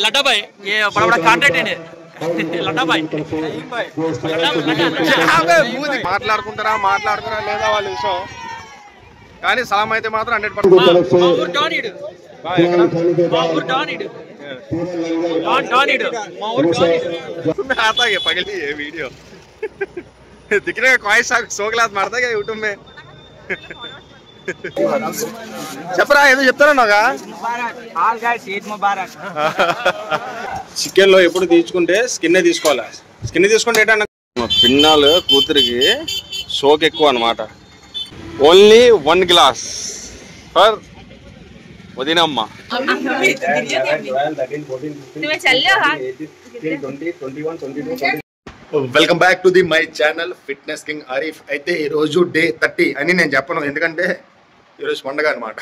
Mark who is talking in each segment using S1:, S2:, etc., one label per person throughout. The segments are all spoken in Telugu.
S1: लड्डा भाई ये बड़ा बड़ा कांटेक्ट है लड्डा भाई
S2: మాట్లాడుకుంటారా లేదా వాళ్ళ విషయం కానీ సలాం అయితే మాత్రం 100% आता है पगली ये वीडियो दिखने का ख्वाहिश सोगलात मारता है यूट्यूब में చెప్పరా ఏదో చెప్తానన్నాగా చికెన్ లో ఎప్పుడు తీసుకుంటే స్కిన్ తీసుకోవాలి స్కిన్ తీసుకుంటే ఏంటన్నా మా పిన్నాలు కూతురికి షోక్ ఎక్కువ అన్నమాట ఓన్లీ 1 గ్లాస్ ఫర్ వదినమ్మ welcome back to the my channel fitness king Arif అయితే ఈరోజు డే 30 అని నేను చెప్పను ఎందుకంటే ఈరోజు పండగ అనమాట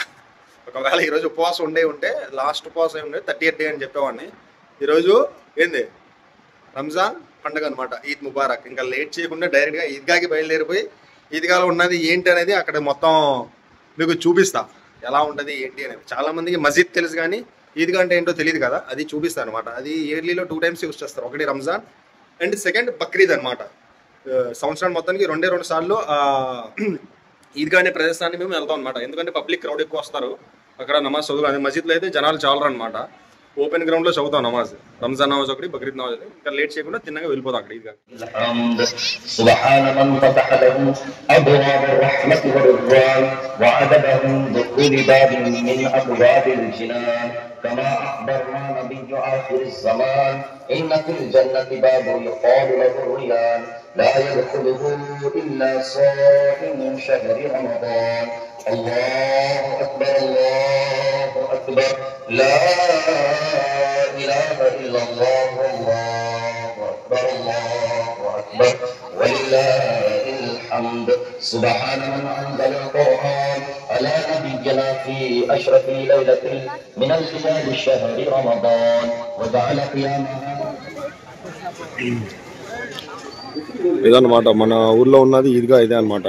S2: ఒకవేళ ఈరోజు ఉపవాసం ఉంటే లాస్ట్ ఉపవాసం ఉండే 30th డే అని చెప్పేవాడిని ఈరోజు ఏంది రంజాన్ పండగ అనమాట ఈద్ ముబారక్ ఇంకా లేట్ చేయకుండా డైరెక్ట్గా ఈద్గాకి బయలుదేరిపోయి ఈద్గాలో ఉన్నది ఏంటి అనేది అక్కడ మొత్తం మీకు చూపిస్తా ఎలా ఉంటుంది ఏంటి అనేది చాలామందికి మస్జిద్ తెలుసు కానీ ఈద్గా అంటే ఏంటో తెలియదు కదా అది చూపిస్తాను అనమాట అది ఇయర్లీలో 2 times యూస్ చేస్తారు ఒకటి రంజాన్ అండ్ సెకండ్ బక్రీద్ అనమాట సంవత్సరం మొత్తానికి 2 సార్లు ఈద్గా అనే ప్రదేశాన్ని మేము వెళ్తాం అనమాట ఎందుకంటే పబ్లిక్ క్రౌడ్ ఎక్కువ వస్తారు అక్కడ నమాజ్ చదువు అదే మస్జిద్లో అయితే జనాలు చాలరు అనమాట ఓపెన్ గ్రౌండ్ లో చదువుతాం నమాజ్ రంజాన్ నమాజ్ ఒకటి బక్రీద్ నమాజ్ ఇంకా లేట్ చేయకుండా తిన్నగా వెళ్ళిపోతాం అక్కడ ఈద్గా
S3: كما أخبرنا نبي آخر الزمان إن في الجنة باب يقال له الريان لا يدخله إلا صائم شهر رمضان الله أكبر الله أكبر لا إله إلا الله والله أكبر الله أكبر ولله الحمد سبحان من أنزل القرآن على نبينا في أشرف ليلة من الهلال الشهر رمضان وجعل قيامها
S2: ఇదన్నమాట మన ఊర్లో ఉన్నది ఈద్గా ఇదే అనమాట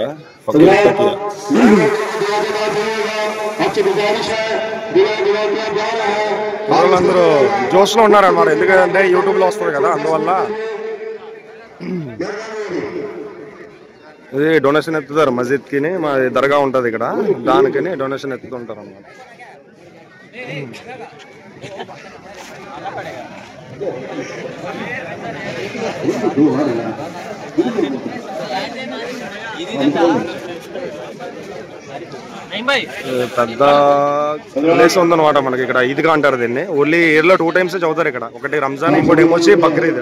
S2: వాళ్ళందరూ జోష్లో ఉన్నారన్నమాట ఎందుకంటే యూట్యూబ్లో వస్తుంది కదా అందువల్ల ఇది డొనేషన్ ఎత్తుతారు మస్జిద్కి మా దర్గా ఉంటుంది ఇక్కడ దానికని డొనేషన్ ఎత్తుతుంటారు అన్నమాట పెద్ద ప్లేస్ ఉందన్నమాట మనకి ఇక్కడ ఈద్గా అంటారు దీన్ని ఓన్లీ ఇయర్లో 2 times చదువుతారు ఇక్కడ ఒకటి రంజాన్ ఇంకోటి ఏమొచ్చి బక్రీద్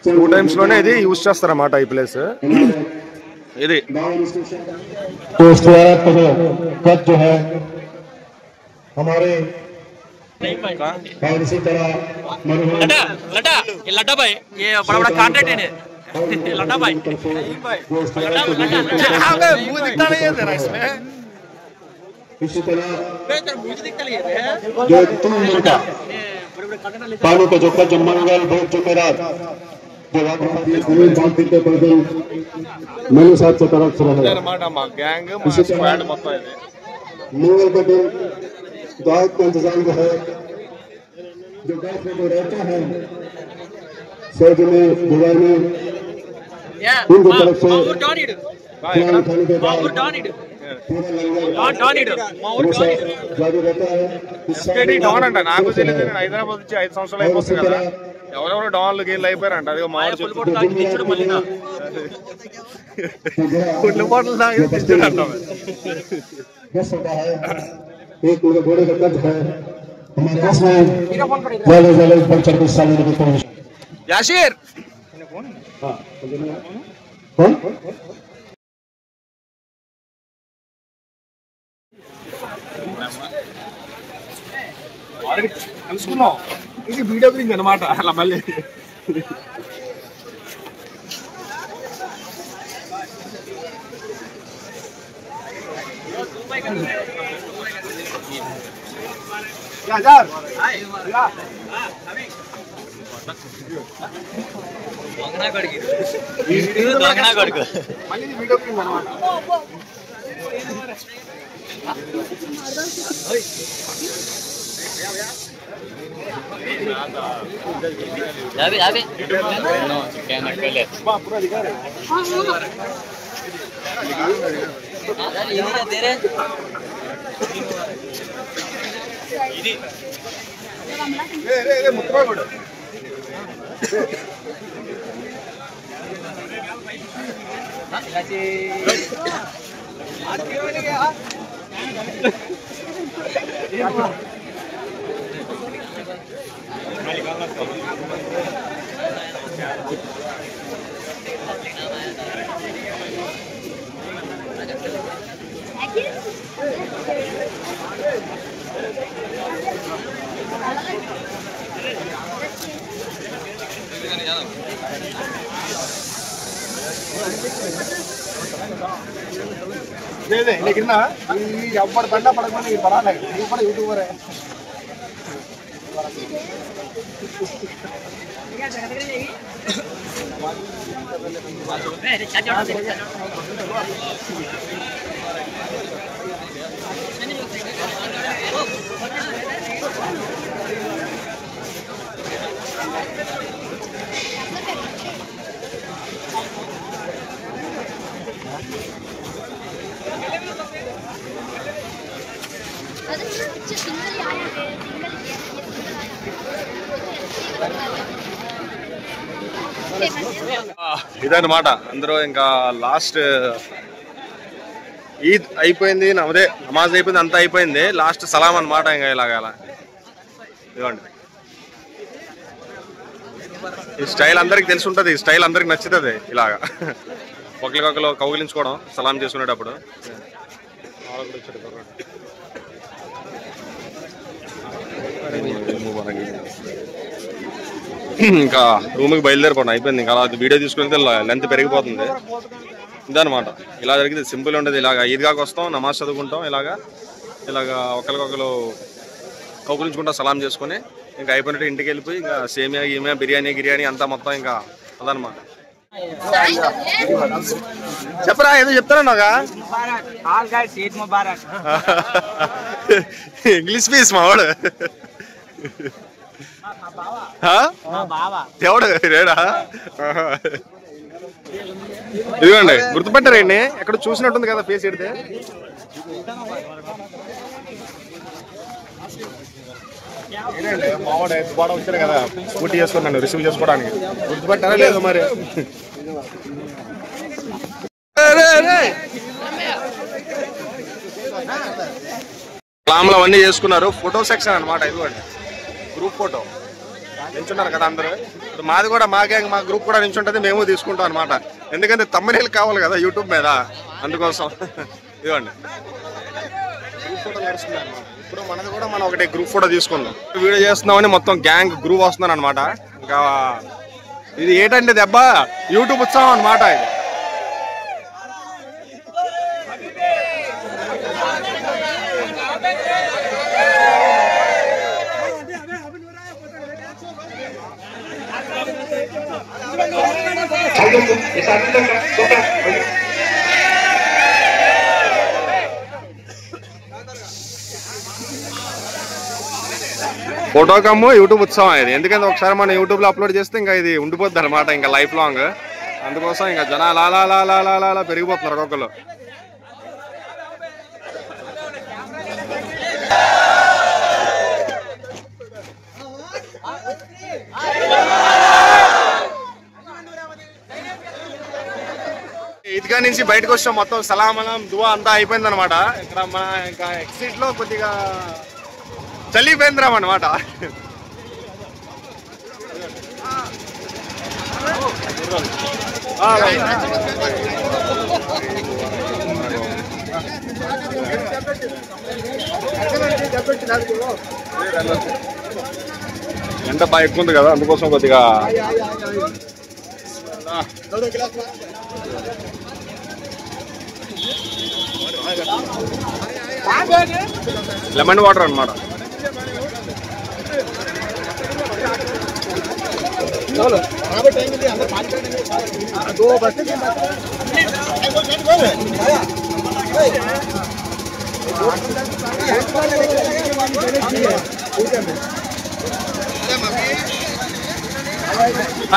S2: 2 times లోనే ఇది యూజ్ చేస్తారన్నమాట ఈ ప్లేస్ ఇది
S1: लड्डा भाई ये बड़ा बड़ा कांटेक्ट है लड्डा भाई
S2: मुंह दिखता नहीं है तेरा इसमें
S4: इसी तरह जो तुम उनका पानी का जो कच मंगल भोग जो मेरा बांधते पैदल मैंने साथ से तरफ से मंगल का दिन दुआ का इंतजाम जो है जो गैस में जो रहता है सर्द में जुलाई में उनकी तरफ से उठाने के बाद जारी रहता है
S2: డౌన్ అంట నాకు తెలియదు నేను హైదరాబాద్ వచ్చి 5 సంవత్సరాలు అయిపోతుంది కదా ఎవరెవరు డౌన్లు గేళ్ళు అయిపోయారంట అదే మామిడి గుడ్ల బాటలు తాగి తెచ్చాడంట
S4: एक मेरे घोड़े का कद है हमारे पास में ज्यादा बढ़ चढ़ के सामने को पहुंच
S2: याशीर
S4: कौन
S2: తెలుసుకున్నాం ఇది వీడియో గురించి అనమాట అలా మళ్ళీ लेकिन ना जब बंदा पड़क में बड़ा लगे ये बड़ा यूट्यूबर है ఇదన్నమాట అందరూ ఇంకా లాస్ట్ ఈద్ అయిపోయింది అదే నమాజ్ అయిపోయింది అంతా అయిపోయింది లాస్ట్ సలాం అన్నమాట ఇంకా ఇలాగ ఇదిగోండి ఈ స్టైల్ అందరికి తెలిసి ఉంటుంది ఈ స్టైల్ అందరికి నచ్చుతుంది ఇలాగా ఒకరికొకరు కౌగిలించుకోవడం సలాం చేసుకునేటప్పుడు ఇంకా రూమ్కి బయలుదేరిపోవడం అయిపోయింది ఇంకా అలా వీడియో తీసుకుని లెంత్ పెరిగిపోతుంది ఇదనమాట ఇలా జరిగింది సింపుల్ ఉండేది ఇలాగ ఈద్గాకి వస్తాం నమాజ్ చదువుకుంటాం ఇలాగా ఒకరికొకరు కౌగులించుకుంటా సలాం చేసుకుని ఇంకా అయిపోయినట్టు ఇంటికి వెళ్ళిపోయి ఇంకా సేమియా గీమియా బిర్యానీ అంతా మొత్తం ఇంకా అదనమాట చెప్పరా ఏదో చెప్తారా ఇంగ్లీష్ పీస్ మావాడు ఎవడు రేడా ఇదిగోండి గుర్తుపెట్టారండి ఎక్కడ చూసినట్టుంది కదా ఫేస్ ఎడితే మావాడు బాగా వచ్చారు కదా స్కూటీ చేసుకున్నాను రిసీవ్ చేసుకోవడానికి గుర్తుపెట్టారా లేదో మరి క్లామ్లు అవన్నీ చేసుకున్నారు ఫోటో సెక్షన్ అనమాట ఇదిగోండి గ్రూప్ ఫోటో నించున్నారు కదా అందరూ మాది కూడా మా గ్యాంగ్ మా గ్రూప్ కూడా నించుంటుంది మేము తీసుకుంటాం అనమాట ఎందుకంటే తమ్ముళ్ళు కావాలి కదా యూట్యూబ్ మీద అందుకోసం ఇదిగోండి గ్రూప్ ఫోటో నడుస్తుంది అనమాట ఇప్పుడు మనది కూడా మనం ఒకటి గ్రూప్ ఫోటో తీసుకుందాం వీడియో చేస్తున్నామని మొత్తం గ్యాంగ్ గ్రూప్ వస్తున్నారు అనమాట ఇంకా ఇది ఏంటంటే దెబ్బ యూట్యూబ్ ఉత్సవం అనమాట ఇది ఫోటో కమ్ము యూట్యూబ్ ఉత్సవం ఇది ఎందుకంటే ఒకసారి మనం యూట్యూబ్ లో అప్లోడ్ చేస్తే ఇంకా ఇది ఉండిపోద్ది అనమాట ఇంకా లైఫ్ లాంగ్ అందుకోసం ఇంకా జనాలు అలా పెరిగిపోతున్నారు ఒక్కొక్కరు ఈద్గా నుంచి బయటకు వచ్చాం మొత్తం సలామలం దువా అంతా అయిపోయింది అనమాట ఇక్కడ మన ఇంకా ఎక్సిట్ లో కొద్దిగా చలిపోయిందిరాం అనమాట ఎండ బాగా ఎక్కువ ఉంది కదా అందుకోసం కొద్దిగా లెమన్ వాటర్ అన్నమాట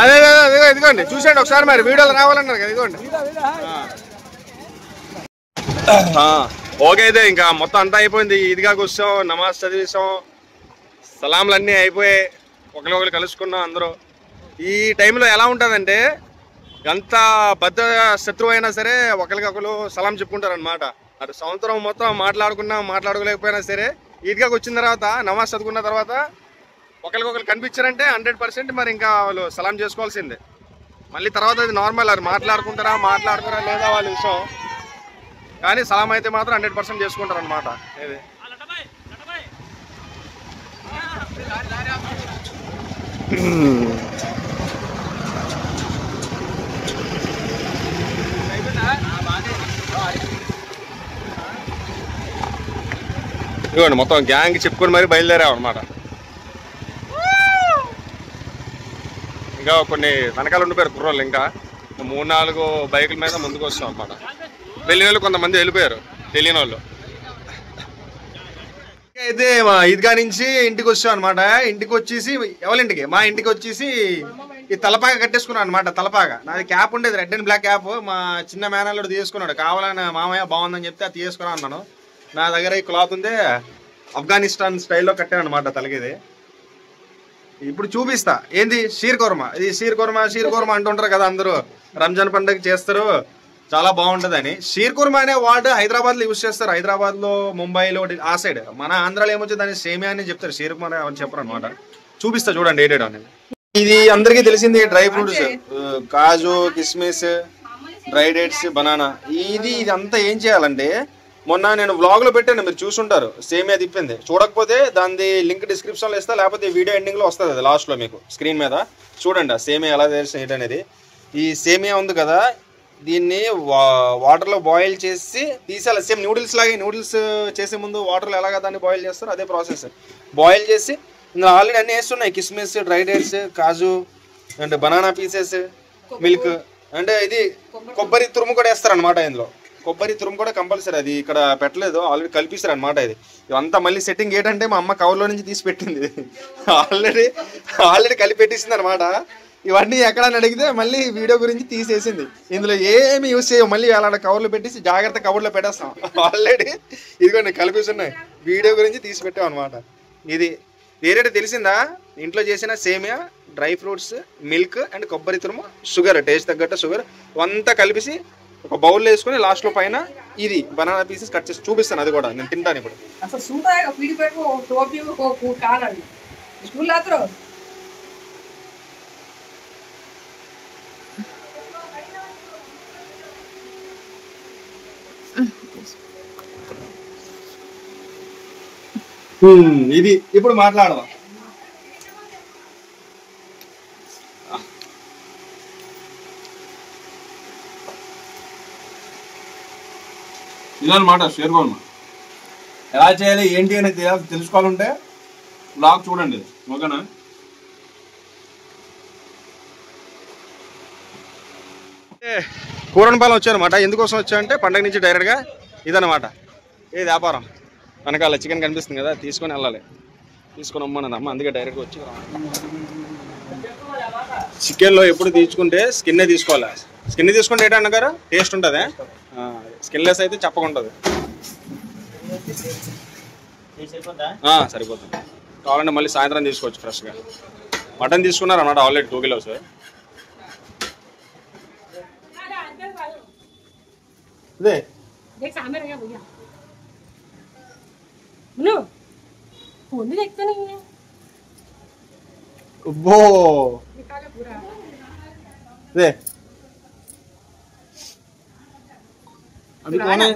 S2: అదే ఇదిగోండి చూసండి ఒకసారి, మరి వీడియోలు రావాలన్నారు కదా, ఇదిగోండి. ఓకే, అయితే ఇంకా మొత్తం అంతా అయిపోయింది. ఈద్గా కూర్చోం, నమాజ్ చదివేసాం, సలాంలు అన్నీ అయిపోయాయి, ఒకరికొకరు కలుసుకున్నాం అందరూ. ఈ టైంలో ఎలా ఉంటుందంటే ఎంత పెద్ద శత్రువు అయినా సరే ఒకరికొకరు సలాం చెప్పుకుంటారు అనమాట. అటు సంవత్సరం మొత్తం మాట్లాడుకోలేకపోయినా సరే ఈద్గాకి వచ్చిన తర్వాత నమాజ్ చదువుకున్న తర్వాత ఒకరికొకరు కనిపించారంటే 100% మరి ఇంకా వాళ్ళు సలాం చేసుకోవాల్సిందే. మళ్ళీ తర్వాత అది నార్మల్, అది మాట్లాడుకోరా లేదా వాళ్ళ విషయం, కానీ సలాం అయితే మాత్రం 100% చేసుకుంటారు అనమాట. ఇది ఇవ్వండి, మొత్తం గ్యాంగ్ చెప్పుకొని మరి బయలుదేరాం అనమాట. ఇంకా కొన్ని వెనకాల ఉండిపోయారు కుర్రోళ్ళు, ఇంకా 3-4 బైకుల మీద ముందుకు వస్తాం అనమాట. వెళ్ళిన వాళ్ళు కొంతమంది వెళ్ళిపోయారు, తెలియని వాళ్ళు. అయితే మా ఈద్గా నుంచి ఇంటికి వచ్చాం అనమాట. ఇంటికి వచ్చేసి ఎవరింటికి, మా ఇంటికి వచ్చేసి ఈ తలపాగా కట్టేసుకున్నాను అనమాట. తలపాగా నాది క్యాప్ ఉండేది, రెడ్ అండ్ బ్లాక్ క్యాప్. మా చిన్న మేనల్లుడు తీసుకున్నాడు, కావాలని మామయ్య బాగుందని చెప్తే అది తీసుకురా అన్నాను. నా దగ్గర ఈ క్లాత్ ఉందే, ఆఫ్ఘనిస్తాన్ స్టైల్లో కట్టాను అనమాట తలకిది. ఇప్పుడు చూపిస్తా ఏంది షీర్ కుర్మా. ఇది షీర్ కుర్మా అంటుంటారు కదా అందరూ, రంజాన్ పండుగ చేస్తారు, చాలా బాగుంటుందని. షీర్ కుర్మా అనే వర్డ్ హైదరాబాద్లో యూజ్ చేస్తారు, హైదరాబాద్లో, ముంబైలో, ఆ సైడ్. మన ఆంధ్రాలో ఏమొచ్చింది దాన్ని సేమియా అని చెప్తారు, షీర్ కుర్మా అని చెప్పరు అనమాట. చూపిస్తా చూడండి ఏడేడు అనేది. ఇది అందరికీ తెలిసింది, డ్రై ఫ్రూట్స్, కాజు, కిస్మిస్, డ్రై డేట్స్, బనానా. ఇది అంతా ఏం చేయాలంటే, మొన్న నేను వ్లాగ్ లో పెట్టాను, మీరు చూసుంటారు, సేమియా తిప్పింది. చూడకపోతే దాని లింక్ డిస్క్రిప్షన్లో ఇస్తా, లేకపోతే వీడియో ఎండింగ్లో వస్తుంది, అది లాస్ట్లో మీకు స్క్రీన్ మీద చూడండి. ఆ సేమియా ఎలా చేసి అనేది. ఈ సేమియా ఉంది కదా, దీన్ని వాటర్లో బాయిల్ చేసి తీసేయాలి. సేమ్ నూడిల్స్ లాగే, నూడిల్స్ చేసే ముందు వాటర్లో ఎలాగ దాన్ని బాయిల్ చేస్తారో అదే ప్రాసెస్. బాయిల్ చేసి ఇందులో ఆల్రెడీ అన్నీ వేస్తున్నాయి, కిస్మిస్, dry dates, kaju and banana pieces, milk, అంటే ఇది కొబ్బరి తురుము కూడా వేస్తారు అనమాట. ఇందులో కొబ్బరి తురుము కూడా కంపల్సరీ, అది ఇక్కడ పెట్టలేదు, ఆల్రెడీ కలిపిస్తారు అనమాట. ఇది ఇవంతా మళ్ళీ సెట్టింగ్ ఏంటంటే మా అమ్మ కవర్లో నుంచి తీసి పెట్టింది, ఆల్రెడీ కలిపి పెట్టేసింది అనమాట. ఇవన్నీ ఎక్కడని అడిగితే మళ్ళీ వీడియో గురించి తీసేసింది. ఇందులో ఏమి యూజ్ చేయం, మళ్ళీ అలా కవర్లో పెట్టేసి జాగ్రత్త కవర్లో పెట్టేస్తాం. ఆల్రెడీ ఇదిగోండి కలిపిస్తున్నాయి, వీడియో గురించి తీసి పెట్టాం అనమాట. ఇది వేరేటి తెలిసిందా, ఇంట్లో చేసిన సేమియా, డ్రై ఫ్రూట్స్, మిల్క్ అండ్ కొబ్బరి తురుము, షుగర్, టేస్ట్ తగ్గట్టు షుగర్ అంతా కలిపి ఒక బౌల్లో వేసుకుని లాస్ట్లో పైన ఇది బనానా పీసెస్ కట్ చేసి చూపిస్తాను, అది కూడా నేను తింటాను ఇప్పుడు. ఇది ఇప్పుడు మాట్లాడదాం. ఇదన్నమాట షేర్ కుర్మా. ఎలా చేయాలి ఏంటి అని తెలుసుకోవాలంటే బ్లాగ్ చూడండి, ఓకేనా? కూరనపాలెం వచ్చానమాట. ఎందుకోసం వచ్చాయంటే పండగ నుంచి డైరెక్ట్గా ఇదన్నమాట, ఏ వ్యాపారం వెనకాల చికెన్ కనిపిస్తుంది కదా, తీసుకొని వెళ్ళాలి, తీసుకొని అమ్మన్నది అమ్మ, అందుకే డైరెక్ట్గా వచ్చి. చికెన్లో ఎప్పుడు తీసుకుంటే స్కిన్నే తీసుకోవాలి. స్కిన్ తీసుకుంటే ఏంటన్నా గారు టేస్ట్ ఉంటుంది, స్కిన్లెస్ అయితే చెప్పకుంటుంది. సరిపోతుంది. కావాలంటే మళ్ళీ సాయంత్రం తీసుకోవచ్చు ఫ్రెష్గా. మటన్ తీసుకున్నారు అన్నమాట ఆల్రెడీ 2 kilos. ఇదే अभी कौन है?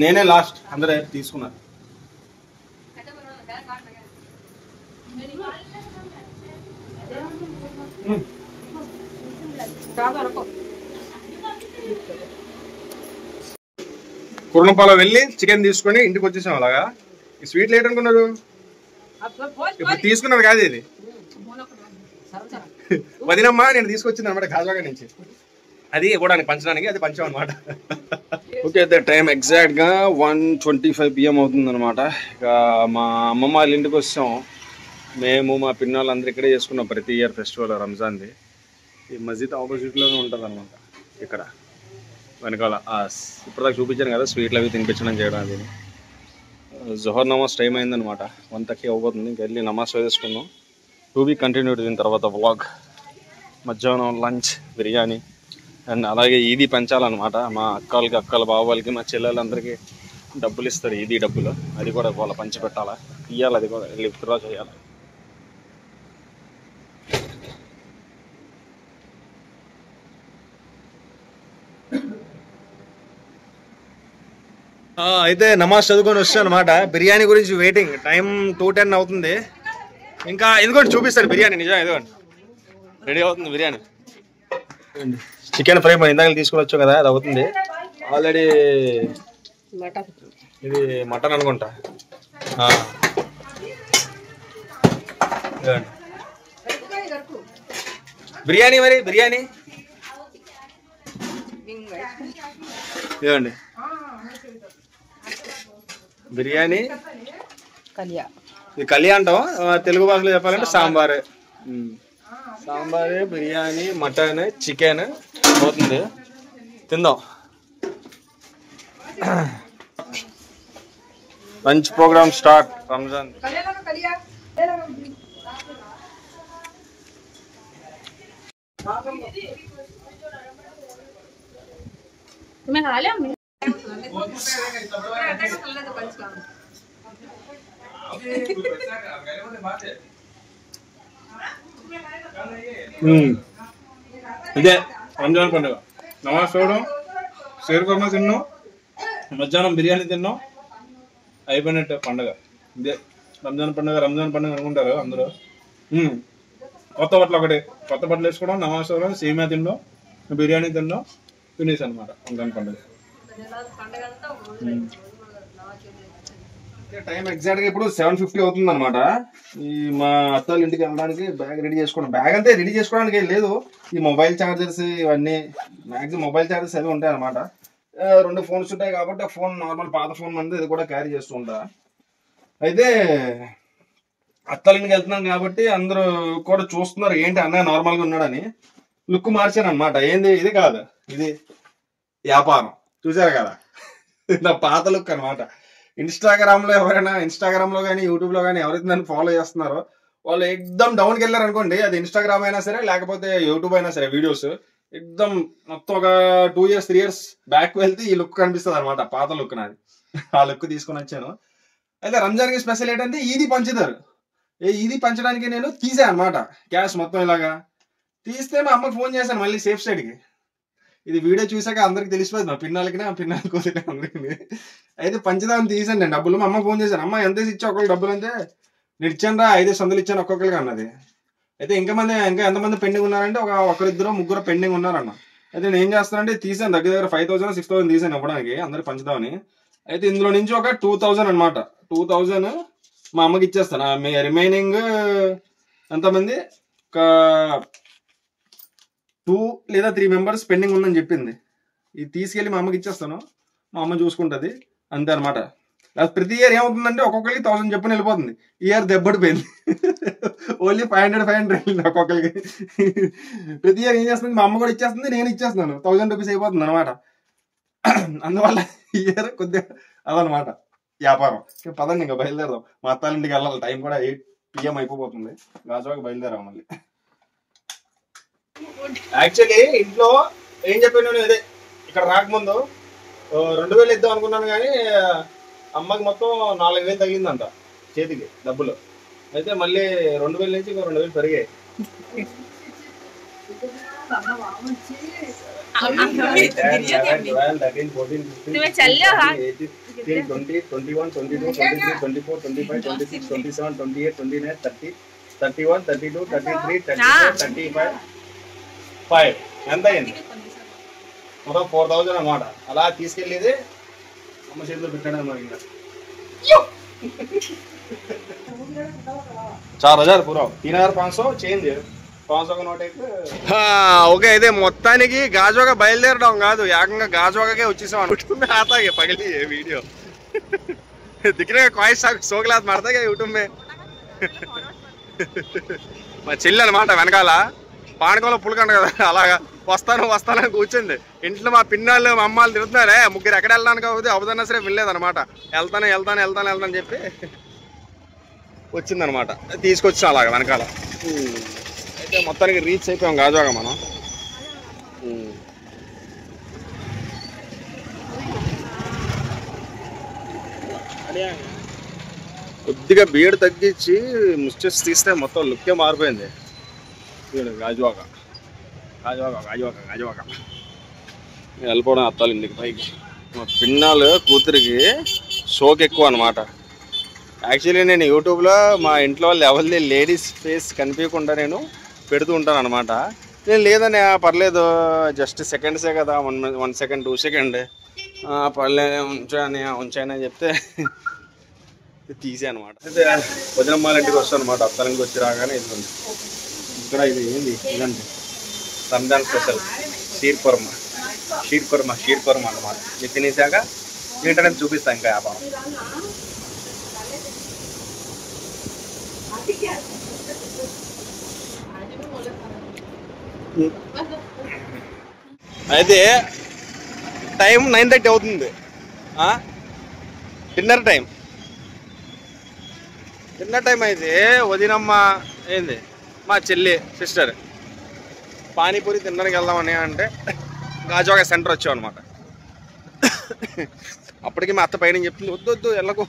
S2: నేనే లాస్ట్, అందరూ తీసుకున్నారు. కుర్నపాలెం వెళ్ళి చికెన్ తీసుకొని ఇంటికి వచ్చేసాం. అలాగా ఈ స్వీట్ లేట్ అనుకున్నారు, ఇప్పుడు తీసుకున్నారు కాదు, ఇది వదినమ్మా నేను తీసుకొచ్చింది అనమాట గాజువాక నుంచి. అది ఇవ్వడానికి పంచడానికి అది పంచాం అనమాట.
S5: ఓకే, అయితే టైం ఎగ్జాక్ట్గా 1:25 PM అవుతుంది అనమాట. ఇక మా అమ్మమ్మ వాళ్ళ ఇంటికి వచ్చాం. మేము మా పిన్నోళ్ళు అందరూ ఇక్కడే చేసుకున్నాం ప్రతి ఇయర్ ఫెస్టివల్ రంజాన్ది. ఈ మస్జిద్ ఆపోజిట్లోనే ఉంటుంది అనమాట. ఇక్కడ వెనకాల ఇప్పటిదాకా చూపించాను కదా స్వీట్లు అవి తినిపించడం చేయడం. అది జోహర్ నమాజ్ టైం అయిందనమాట. 1:30 అవ్వబోతుంది. ఇంక వెళ్ళి నమాజ్ చదివేసుకున్నాం. To be continued. దీని తర్వాత వ్లాగ్, మధ్యాహ్నం లంచ్, బిర్యానీ అండ్ అలాగే ఈదీ పెంచాలన్నమాట. మా అక్కల బాబాలకి మా చెల్లెలందరికీ డబ్బులు ఇస్తారు, ఈదీ డబ్బులు. అది కూడా వాళ్ళ పంచి పెట్టాలా, ఇవ్వాలి, అది కూడా వెళ్ళి విత్డ్రా చేయాలి.
S2: అయితే నమాజ్ చదువుకొని వచ్చాను అనమాట. బిర్యానీ గురించి వెయిటింగ్. టైం 2:10 అవుతుంది. ఇంకా ఎందుకంటే చూపిస్తాను బిర్యానీ. నిజం ఎందుకంటే రెడీ అవుతుంది బిర్యానీ. చికెన్ ఫ్రై ఇందాక తీసుకుని వచ్చావు కదా, అది అవుతుంది ఆల్రెడీ. ఇది మటన్ అనుకుంటా. బిర్యానీ, మరి బిర్యానీ ఇవ్వండి. బిర్యానీ ఇది కలియా అంటాం తెలుగు భాషలో చెప్పాలంటే. సాంబార్, బిర్యానీ, మటన్, చికెన్ పోతుంది. తిందాం. Lunch programme start. రంజాన్ ఇదే రంజాన్ పండుగ. నమాజ్ చదవడం, షేర్ కుర్మా తిన్నాం, మధ్యాహ్నం బిర్యానీ తిన్నాం, అయిపోయినట్టు పండుగ. ఇదే రంజాన్ పండుగ. రంజాన్ పండుగ అనుకుంటారు అందరూ. కొత్త బట్టలు ఒకటి, కొత్త బట్టలు వేసుకోవడం, నమాజ్ చదవడం, సేమియా తినడం, బిర్యానీ తినడం, ఫినిష్ అనమాట రంజాన్ పండుగ. టైం ఎగ్జాక్ట్గా ఇప్పుడు 7:50 అవుతుంది అనమాట. ఈ మా అత్తాళ్ళ ఇంటికి వెళ్ళడానికి బ్యాగ్ రెడీ చేసుకోవడం. బ్యాగ్ అంతే రెడీ చేసుకోవడానికి ఏం లేదు. ఈ మొబైల్ ఛార్జర్స్ ఇవన్నీ మ్యాక్సిమం మొబైల్ ఛార్జర్స్ అవి ఉంటాయి అనమాట. 2 ఫోన్స్ ఉంటాయి కాబట్టి ఆ ఫోన్ నార్మల్ పాత ఫోన్ అంతా ఇది కూడా క్యారీ చేస్తూ ఉంటా. అయితే అత్తాళ్ళ ఇంటికి వెళ్తున్నాను కాబట్టి అందరూ కూడా చూస్తున్నారు ఏంటి అన్నయ్య నార్మల్గా ఉన్నాడని. లుక్ మార్చాను అనమాట. ఏంది ఇది కాదు, ఇది వ్యాపారం. చూసారు కదా, నా పాత లుక్ అనమాట. ఇన్స్టాగ్రామ్లో ఎవరైనా ఇన్స్టాగ్రామ్లో కానీ యూట్యూబ్లో కానీ ఎవరైతే నన్ను ఫాలో చేస్తున్నారో వాళ్ళు ఎక్దమ్ డౌన్కి వెళ్ళారు అనుకోండి. అది ఇన్స్టాగ్రామ్ అయినా సరే లేకపోతే యూట్యూబ్ అయినా సరే, వీడియోస్ ఎక్దమ్ మొత్తం ఒక 2 years 3 years బ్యాక్ వెళ్తే ఈ లుక్ కనిపిస్తుంది అనమాట. పాత లుక్ నాది. ఆ లుక్ తీసుకొని వచ్చాను. అయితే రంజాన్కి స్పెషల్ ఏంటంటే ఈదీ పంచుతారు. ఈదీ పంచడానికి నేను తీసాను అనమాట క్యాష్ మొత్తం. ఇలాగా తీస్తే మా అమ్మకి ఫోన్ చేశాను మళ్ళీ సేఫ్ సైడ్కి. ఇది వీడియో చూసాక అందరికి తెలిసిపోయింది, మా పిన్నాలకి కోసే అందరికి. అయితే పంచదాన్ని తీసాను నేను డబ్బులు. మా అమ్మ ఫోన్ చేశాను, అమ్మ ఎంత ఇచ్చా ఒక్కొక్కరు డబ్బులు అంటే, నేను ఇచ్చాను రా 500 ఇచ్చాను ఒక్కొక్కరికి అన్నది. అయితే ఇంకా ఎంతమంది పెండింగ్ ఉన్నారంటే ఒకరిద్దరు ముగ్గురు పెండింగ్ ఉన్నారన్న. అయితే నేను ఏం చేస్తానంటే తీసాను, దగ్గర 5,000 6,000 తీసాను ఇవ్వడానికి అందరికి పంచుదామని. అయితే ఇందులో నుంచి ఒక 2,000 అనమాట. 2,000 మా అమ్మకి ఇచ్చేస్తాను. రిమైనింగ్ ఎంతమంది, ఒక 2 లేదా 3 మెంబర్స్ పెండింగ్ ఉందని చెప్పింది. ఇది తీసుకెళ్ళి మా అమ్మకి ఇచ్చేస్తాను, మా అమ్మ చూసుకుంటుంది అంతే అనమాట. ప్రతి ఇయర్ ఏమవుతుందంటే ఒక్కొక్కరికి 1,000 చెప్పని వెళ్ళిపోతుంది. ఈ ఇయర్ దెబ్బడిపోయింది. ఓన్లీ 500 వెళ్ళింది ఒక్కొక్కరికి. ప్రతి ఇయర్ ఏం చేస్తుంది, మా అమ్మ కూడా ఇచ్చేస్తుంది, నేను ఇచ్చేస్తున్నాను. 1,000 రూపీస్ అయిపోతుంది అనమాట. అందువల్ల ఈ ఇయర్ కొద్దిగా అదనమాట వ్యాపారం. పదండి ఇంకా బయలుదేరదాం. మా అత్తాల ఇంటికి వెళ్ళాలి. టైం కూడా 8 PM అయిపోతుంది. గాజువాకి బయలుదేరాం మళ్ళీ. యాక్చువల్లీ ఇంట్లో ఏం చెప్పాను నేను, ఇదే ఇక్కడ రాకముందు 2,000 ఇద్దాం అనుకున్నాను కానీ అమ్మకి మొత్తం 4,000 తగ్గిందంట చేతికి డబ్బులు. అయితే మళ్ళీ 2,000 నుంచి ఇంకో 2,000 పెరిగాయి. 12, 13, 14, 15, 16, 20, 21, 22, 23, 24, 25, 26, 27, 28, 29, 30, 31, 32, 33, 34, 35, 5 ఎంత అయింది? మొత్తం 4,000 అనమాట. అలా తీసుకెళ్ళేది అమ్మ చేతిలో పెట్టాడు అనమాట. ఇంకా 4,000 पूरा 3,500 चेंज
S5: ఓకే, అయితే మొత్తానికి గాజువాక బయలుదేరడం కాదు, ఏకంగా గాజువాకే వచ్చేసాం यूट्यूब में आता है पगली ये वीडियो दिखने का ख्वाहिश सो क्लास मारता है यूट्यूब में మా చెల్లి అనమాట వెనకాల పానకంలో పులకండ కదా అలాగా వస్తానని కూర్చుంది. ఇంట్లో మా పిన్నాళ్ళు మా అమ్మాళ్ళు తిరుగుతున్నారే, ముగ్గురు ఎక్కడ వెళ్ళడానికి అవుతుంది అవదన్నా సరే వెళ్ళలేదనమాట. వెళ్తాను చెప్పి వచ్చిందనమాట, తీసుకొచ్చాం అలాగా వెనకాల. అయితే మొత్తానికి రీచ్ అయిపోయాం గాజువాక మనం. కొద్దిగా బీడు తగ్గించి ముచ్చేసి తీస్తే మొత్తం లుక్కే మారిపోయింది. గాజువాక వెళ్ళిపోవడం అత్తాలి ఇంటికి పైకి. మా పిన్నాలు కూతురికి షోక్ ఎక్కువ అనమాట. యాక్చువల్లీ నేను యూట్యూబ్లో మా ఇంట్లో వాళ్ళు ఎవరిది లేడీస్ ఫేస్ కనిపించకుండా నేను పెడుతూ ఉంటాను అనమాట. నేను లేదని పర్లేదు జస్ట్ సెకండ్సే కదా, 1 సెకండ్ 2 సెకండ్ పర్లేదు ఉంచాయని చెప్తే తీసే అనమాట. అయితే వదినమ్మాల ఇంటికి వస్తాను అనమాట. అత్తాలింటికి వచ్చి రాగానే ఇదిగోండి ఇక్కడ ఇది ఏంది ఇదండి రంజాన్ స్పెషల్ షీర్ కుర్మా అనమాట. ఇది తినేసాక ఏంటనేది చూపిస్తాను ఇంకా వ్యాపారం. అయితే టైం 9:30 అవుతుంది. డిన్నర్ టైం అయితే వదినమ్మ ఏంది మా చెల్లి సిస్టర్ పానీపూరి తినడానికి వెళ్దామని అంటే గాజువాక సెంటర్ వచ్చాం అనమాట. అప్పటికి మా అత్త పైన చెప్తుంది వద్దు వెళ్ళకు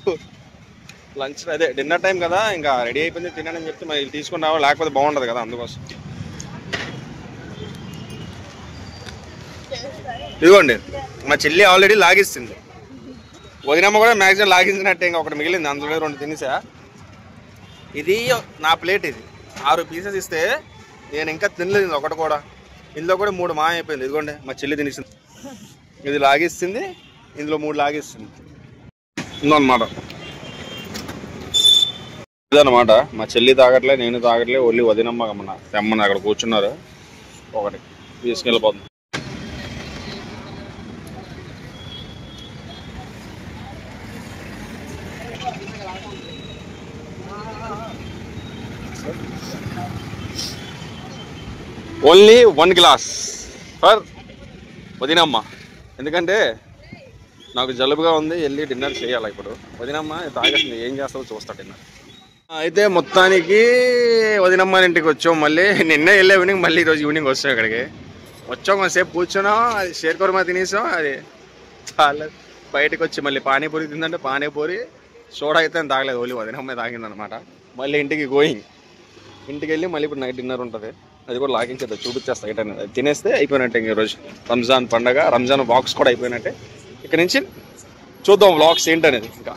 S5: లంచ్ అదే డిన్నర్ టైం కదా ఇంకా రెడీ అయిపోయింది తినని చెప్తే మరి తీసుకుని రావాలి, లేకపోతే బాగుండదు కదా అందుకోసం. ఇదిగోండి మా చెల్లి ఆల్రెడీ లాగిస్తుంది, వదినమ్మ కూడా మ్యాక్సిమం లాగించినట్టే. ఇంకా ఒకటి మిగిలింది, అందులో 2 తినేసా. ఇది నా ప్లేట్, ఇది 6 పీసెస్ ఇస్తే నేను ఇంకా తినలేదు ఒకటి కూడా. ఇందులో కూడా 3 మాయ అయిపోయింది. ఇదిగోండి మా చెల్లి తినేసింది, ఇది లాగిస్తుంది, ఇందులో 3 లాగిస్తుంది ఉందన్నమాట. ఇదన్నమాట మా చెల్లి తాగట్లే, నేను తాగట్లే, ఓన్లీ వదినమ్మ తెమ్మని అక్కడ కూర్చున్నారు. ఒకటి తీసుకెళ్ళిపోతుంది. ఓన్లీ 1 గ్లాస్ ఫర్ వదినమ్మ, ఎందుకంటే నాకు జలుబుగా ఉంది, వెళ్ళి డిన్నర్ చేయాలి. ఇప్పుడు వదినమ్మ తాగేస్తుంది, ఏం చేస్తారో చూస్తా డిన్నర్. అయితే మొత్తానికి వదినమ్మ ఇంటికి వచ్చాం. మళ్ళీ నిన్నే వెళ్ళే ఈవినింగ్, మళ్ళీ ఈరోజు ఈవినింగ్ వస్తాం ఇక్కడికి. వచ్చాం కొంతసేపు కూర్చున్నాం, అది షేర్ కుర్మా తినేసాం. అది చాలా బయటకు వచ్చి మళ్ళీ పానీపూరి తిందంటే పానీపూరి సోడా అయితే తాగలేదు, ఓన్లీ వదినమ్మ తాగిందనమాట. మళ్ళీ ఇంటికి ఇంటికి వెళ్ళి మళ్ళీ ఇప్పుడు నైట్ డిన్నర్ ఉంటుంది, అది కూడా లాగించేది చూపించేస్తా. ఇటు అనేది తినేస్తే అయిపోయినట్టే. ఈరోజు రంజాన్ పండగ, రంజాన్ వ్లాగ్స్ కూడా అయిపోయినట్టే. ఇక్కడ నుంచి చూద్దాం వ్లాగ్స్ ఏంటనేది. ఇంకా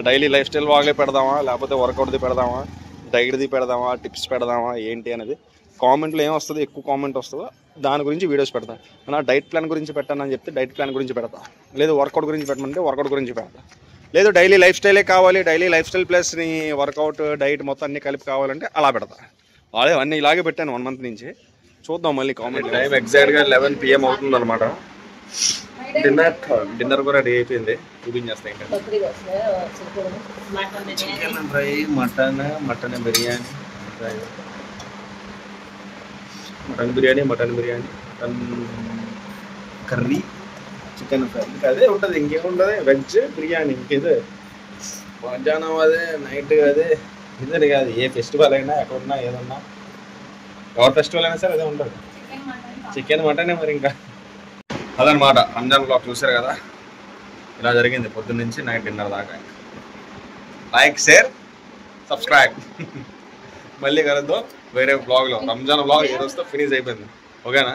S5: డైలీ లైఫ్ స్టైల్ వ్లాగ్లే పెడదామా, లేకపోతే వర్కౌట్ది పెడదామా, డైట్ది పెడదామా, టిప్స్ పెడదామా ఏంటి అనేది కామెంట్లో ఏం వస్తుంది, ఎక్కువ కామెంట్ వస్తుందో దాని గురించి వీడియోస్ పెడతా. నా డైట్ ప్లాన్ గురించి పెట్టానని చెప్తే డైట్ ప్లాన్ గురించి పెడతా, లేదు వర్కౌట్ గురించి పెట్టమంటే వర్కౌట్ గురించి పెడతా, లేదు డైలీ లైఫ్ స్టైలే కావాలి, డైలీ లైఫ్ స్టైల్ ప్లస్ నీ వర్కౌట్ డైట్ మొత్తం అన్ని కలిపి కావాలంటే అలా పెడతా. వాళ్ళే అన్నీ ఇలాగే పెట్టాను 1 మంత్ నుంచి. చూద్దాం మళ్ళీ కామెంట్. టైం ఎగ్జాక్ట్గా 11 PM అవుతుంది అనమాట. డిన్నర్ కూడా రెడీ అయిపోయింది, చూపించేస్తా. ఇంకా chicken fry, mutton biryani, mutton curry, chicken fry, ఇంకా అదే ఉంటుంది, ఇంకేముంటుంది. వెజ్ బిర్యానీ ఇంకేదో మధ్యాహ్నం అదే, నైట్ అదే, ఇదే కాదు. ఏ ఫెస్టివల్ అయినా ఎక్కడున్నా ఏదన్నా, ఎవరి ఫెస్టివల్ అయినా సరే అదే ఉంటుంది, చికెన్ మటనే. మరి ఇంకా అదనమాట రంజాన్ బ్లాగ్ చూసారు కదా, ఇలా జరిగింది పొద్దున్న నుంచి నైట్ డిన్నర్ దాకా. Like, share, subscribe. మళ్ళీ కలుద్దాం వేరే బ్లాగ్లో. రంజాన్ బ్లాగ్ ఈ రోజుతో ఫినిష్ అయిపోయింది, ఓకేనా?